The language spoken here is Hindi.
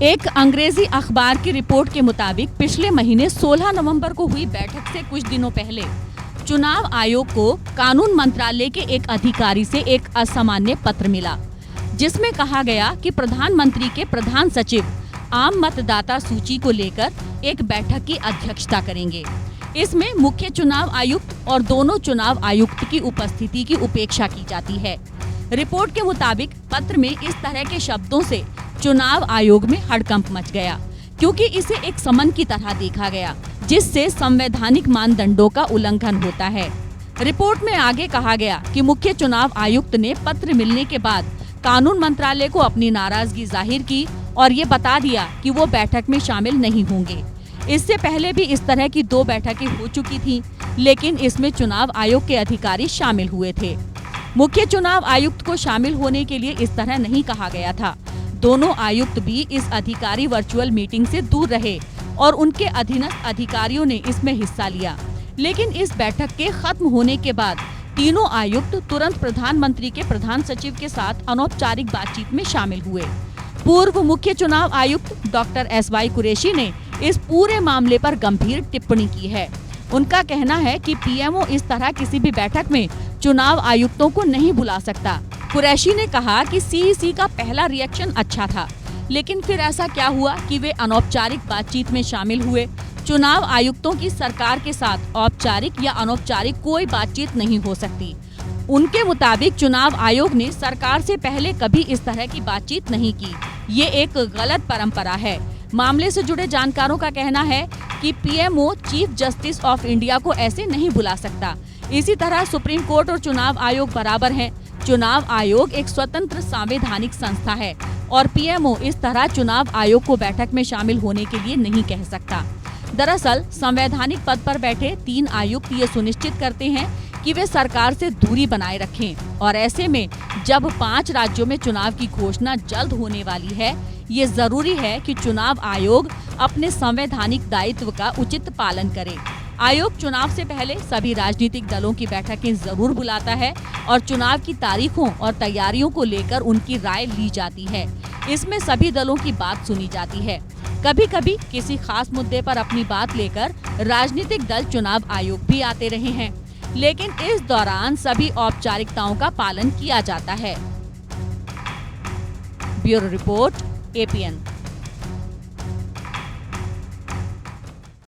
एक अंग्रेजी अखबार की रिपोर्ट के मुताबिक पिछले महीने 16 नवंबर को हुई बैठक से कुछ दिनों पहले चुनाव आयोग को कानून मंत्रालय के एक अधिकारी से एक असामान्य पत्र मिला, जिसमें कहा गया कि प्रधानमंत्री के प्रधान सचिव आम मतदाता सूची को लेकर एक बैठक की अध्यक्षता करेंगे। इसमें मुख्य चुनाव आयुक्त और दोनों चुनाव आयुक्त की उपस्थिति की उपेक्षा की जाती है। रिपोर्ट के मुताबिक पत्र में इस तरह के शब्दों से चुनाव आयोग में हड़कंप मच गया, क्योंकि इसे एक समन की तरह देखा गया, जिससे संवैधानिक मानदंडों का उल्लंघन होता है। रिपोर्ट में आगे कहा गया कि मुख्य चुनाव आयुक्त ने पत्र मिलने के बाद कानून मंत्रालय को अपनी नाराजगी जाहिर की और ये बता दिया कि वो बैठक में शामिल नहीं होंगे। इससे पहले भी इस तरह की 2 बैठकें हो चुकी थीं, लेकिन इसमें चुनाव आयोग के अधिकारी शामिल हुए थे। मुख्य चुनाव आयुक्त को शामिल होने के लिए इस तरह नहीं कहा गया था। दोनों आयुक्त भी इस अधिकारी वर्चुअल मीटिंग से दूर रहे और उनके अधीनस्थ अधिकारियों ने इसमें हिस्सा लिया। लेकिन इस बैठक के खत्म होने के बाद तीनों आयुक्त तुरंत प्रधानमंत्री के प्रधान सचिव के साथ अनौपचारिक बातचीत में शामिल हुए। पूर्व मुख्य चुनाव आयुक्त डॉक्टर SY कुरैशी ने इस पूरे मामले पर गंभीर टिप्पणी की है। उनका कहना है कि PMO इस तरह किसी भी बैठक में चुनाव आयुक्तों को नहीं बुला सकता। कुरैशी ने कहा कि CEC का पहला रिएक्शन अच्छा था, लेकिन फिर ऐसा क्या हुआ कि वे अनौपचारिक बातचीत में शामिल हुए। चुनाव आयुक्तों की सरकार के साथ औपचारिक या अनौपचारिक कोई बातचीत नहीं हो सकती। उनके मुताबिक चुनाव आयोग ने सरकार से पहले कभी इस तरह की बातचीत नहीं की। ये एक गलत परंपरा है। मामले से जुड़े जानकारों का कहना है कि PMO chief justice of India को ऐसे नहीं बुला सकता। इसी तरह सुप्रीम कोर्ट और चुनाव आयोग बराबर हैं। चुनाव आयोग एक स्वतंत्र संवैधानिक संस्था है और PMO इस तरह चुनाव आयोग को बैठक में शामिल होने के लिए नहीं कह सकता। दरअसल संवैधानिक पद पर बैठे 3 आयुक्त ये सुनिश्चित करते हैं कि वे सरकार से दूरी बनाए रखें, और ऐसे में जब 5 राज्यों में चुनाव की घोषणा जल्द होने वाली है, ये जरूरी है कि चुनाव आयोग अपने संवैधानिक दायित्व का उचित पालन करे। आयोग चुनाव से पहले सभी राजनीतिक दलों की बैठकें जरूर बुलाता है और चुनाव की तारीखों और तैयारियों को लेकर उनकी राय ली जाती है। इसमें सभी दलों की बात सुनी जाती है। कभी कभी किसी खास मुद्दे पर अपनी बात लेकर राजनीतिक दल चुनाव आयोग भी आते रहे हैं, लेकिन इस दौरान सभी औपचारिकताओं का पालन किया जाता है। Bureau report, APN।